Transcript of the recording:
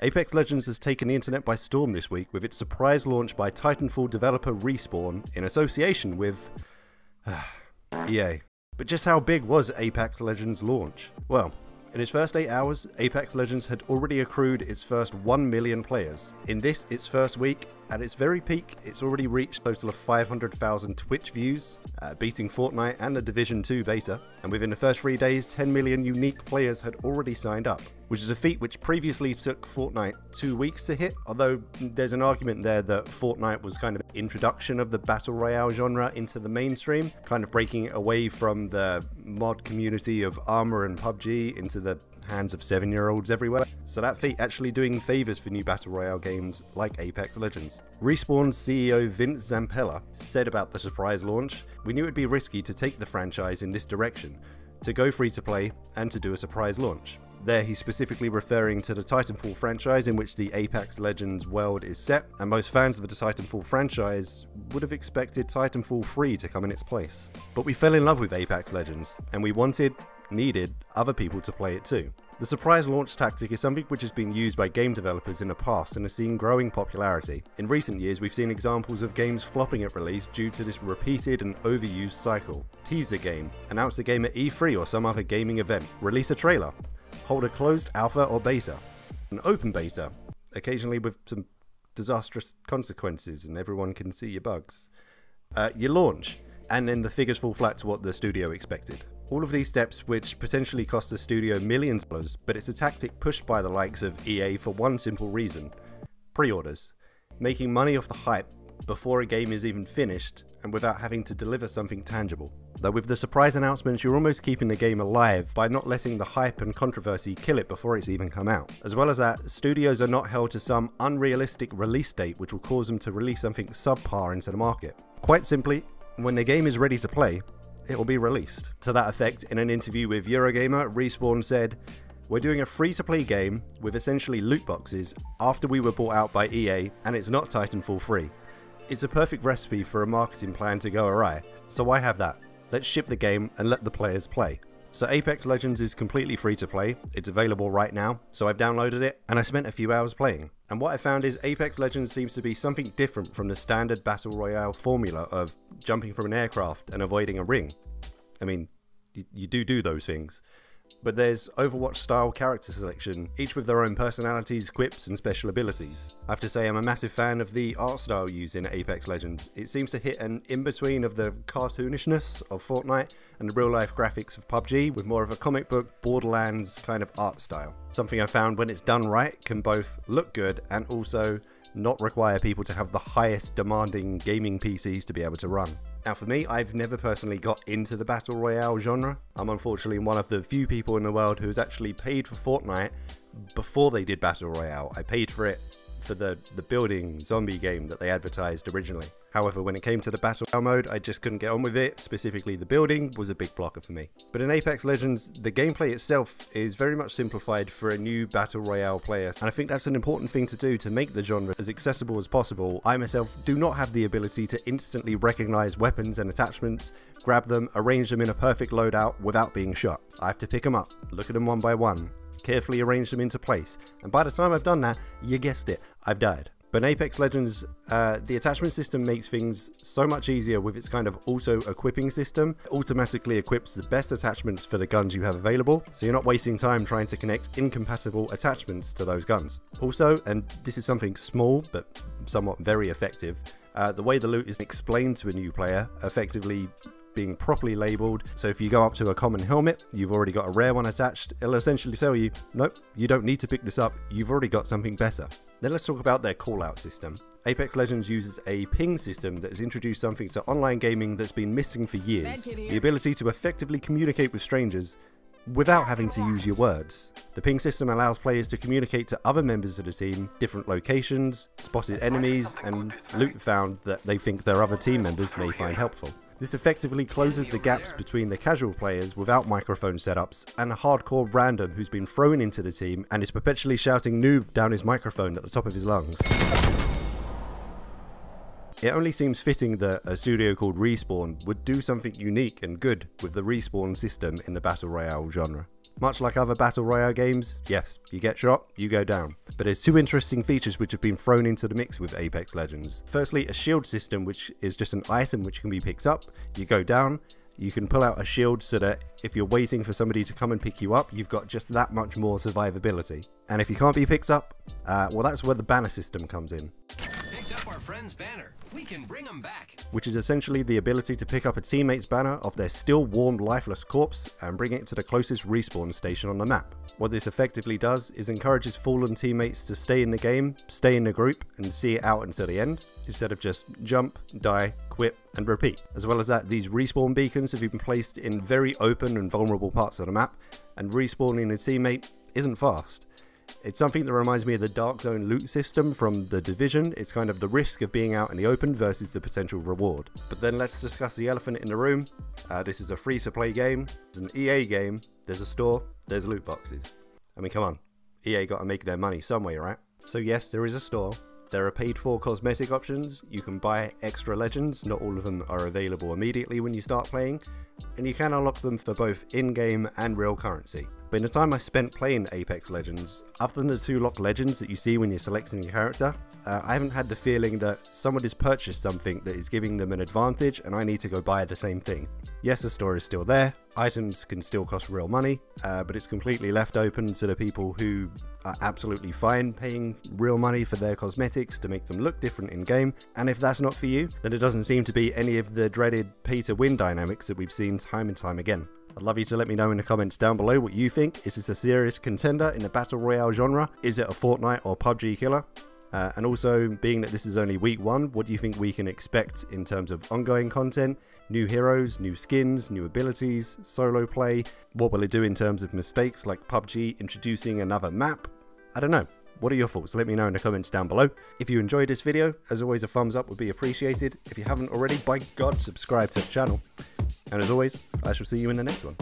Apex Legends has taken the internet by storm this week with its surprise launch by Titanfall developer Respawn in association with EA. But just how big was Apex Legends' launch? Well, in its first 8 hours, Apex Legends had already accrued its first 1 million players. In this, its first week, at its very peak, it's already reached a total of 500,000 Twitch views, beating Fortnite and the Division 2 beta, and within the first 3 days, 10 million unique players had already signed up, which is a feat which previously took Fortnite 2 weeks to hit, although there's an argument there that Fortnite was kind of an introduction of the Battle Royale genre into the mainstream, kind of breaking it away from the mod community of Arma and PUBG into the hands of 7-year-olds everywhere. So that feat actually doing favours for new Battle Royale games like Apex Legends. Respawn's CEO Vince Zampella said about the surprise launch, "We knew it'd be risky to take the franchise in this direction, to go free to play and to do a surprise launch." There he's specifically referring to the Titanfall franchise in which the Apex Legends world is set, and most fans of the Titanfall franchise would have expected Titanfall 3 to come in its place. But we fell in love with Apex Legends, and we needed other people to play it too. The surprise launch tactic is something which has been used by game developers in the past and has seen growing popularity. In recent years we've seen examples of games flopping at release due to this repeated and overused cycle. Tease a game, announce the game at E3 or some other gaming event, release a trailer, hold a closed alpha or beta, an open beta, occasionally with some disastrous consequences and everyone can see your bugs. You launch, and then the figures fall flat to what the studio expected. All of these steps which potentially cost the studio millions of dollars, but it's a tactic pushed by the likes of EA for one simple reason: pre-orders. Making money off the hype before a game is even finished and without having to deliver something tangible. Though with the surprise announcements you're almost keeping the game alive by not letting the hype and controversy kill it before it's even come out. As well as that, studios are not held to some unrealistic release date which will cause them to release something subpar into the market. Quite simply, when the game is ready to play, it will be released. To that effect, in an interview with Eurogamer, Respawn said, "We're doing a free-to-play game with essentially loot boxes after we were bought out by EA, and it's not Titanfall 3. It's a perfect recipe for a marketing plan to go awry, so why have that? Let's ship the game and let the players play." So Apex Legends is completely free to play, it's available right now, so I've downloaded it and I spent a few hours playing. And what I found is Apex Legends seems to be something different from the standard Battle Royale formula of jumping from an aircraft and avoiding a ring. I mean, you do those things. But there's Overwatch style character selection, each with their own personalities, quips and special abilities. I have to say I'm a massive fan of the art style used in Apex Legends. It seems to hit an in-between of the cartoonishness of Fortnite and the real-life graphics of PUBG with more of a comic book, Borderlands kind of art style. Something I found when it's done right can both look good and also not require people to have the highest demanding gaming PCs to be able to run. Now for me, I've never personally got into the Battle Royale genre. I'm unfortunately one of the few people in the world who's actually paid for Fortnite before they did Battle Royale. I paid for it for the building zombie game that they advertised originally. However, when it came to the Battle Royale mode, I just couldn't get on with it. Specifically, the building was a big blocker for me. But in Apex Legends, the gameplay itself is very much simplified for a new Battle Royale player. And I think that's an important thing to do to make the genre as accessible as possible. I myself do not have the ability to instantly recognize weapons and attachments, grab them, arrange them in a perfect loadout without being shot. I have to pick them up, look at them one by one, carefully arrange them into place. And by the time I've done that, you guessed it, I've died. But in Apex Legends, the attachment system makes things so much easier with its kind of auto-equipping system. It automatically equips the best attachments for the guns you have available, so you're not wasting time trying to connect incompatible attachments to those guns. Also, and this is something small but somewhat very effective, the way the loot is explained to a new player, effectively being properly labelled, so if you go up to a common helmet, you've already got a rare one attached, it'll essentially tell you, nope, you don't need to pick this up, you've already got something better. Then let's talk about their callout system. Apex Legends uses a ping system that has introduced something to online gaming that's been missing for years, the ability to effectively communicate with strangers without having to use your words. The ping system allows players to communicate to other members of the team, different locations, spotted enemies, and loot found that they think their other team members may find helpful. This effectively closes the gaps between the casual players without microphone setups and a hardcore random who's been thrown into the team and is perpetually shouting noob down his microphone at the top of his lungs. It only seems fitting that a studio called Respawn would do something unique and good with the Respawn system in the Battle Royale genre. Much like other Battle Royale games, yes, you get shot, you go down. But there's two interesting features which have been thrown into the mix with Apex Legends. Firstly, a shield system, which is just an item which can be picked up. You go down, you can pull out a shield so that if you're waiting for somebody to come and pick you up, you've got just that much more survivability. And if you can't be picked up, well, that's where the banner system comes in. Picked up our friend's banner. We can bring them back. Which is essentially the ability to pick up a teammate's banner of their still warm, lifeless corpse and bring it to the closest respawn station on the map. What this effectively does is encourages fallen teammates to stay in the game, stay in the group, and see it out until the end, instead of just jump, die, quit, and repeat. As well as that, these respawn beacons have been placed in very open and vulnerable parts of the map, and respawning a teammate isn't fast. It's something that reminds me of the Dark Zone loot system from The Division. It's kind of the risk of being out in the open versus the potential reward. But then let's discuss the elephant in the room. This is a free-to-play game. It's an EA game. There's a store. There's loot boxes. I mean, come on. EA got to make their money some way, right? So yes, there is a store. There are paid-for cosmetic options. You can buy extra legends. Not all of them are available immediately when you start playing. And you can unlock them for both in-game and real currency. But in the time I spent playing Apex Legends, other than the 2 locked legends that you see when you're selecting your character, I haven't had the feeling that someone has purchased something that is giving them an advantage and I need to go buy the same thing. Yes, the store is still there, items can still cost real money, but it's completely left open to the people who are absolutely fine paying real money for their cosmetics to make them look different in game, and if that's not for you, then it doesn't seem to be any of the dreaded pay to win dynamics that we've seen time and time again. I'd love you to let me know in the comments down below what you think. Is this a serious contender in the Battle Royale genre? Is it a Fortnite or PUBG killer? And also, being that this is only week 1, what do you think we can expect in terms of ongoing content, new heroes, new skins, new abilities, solo play? What will it do in terms of mistakes like PUBG introducing another map? I don't know. What are your thoughts? Let me know in the comments down below. If you enjoyed this video, as always, a thumbs up would be appreciated. If you haven't already, by God, subscribe to the channel. And as always, I shall see you in the next one.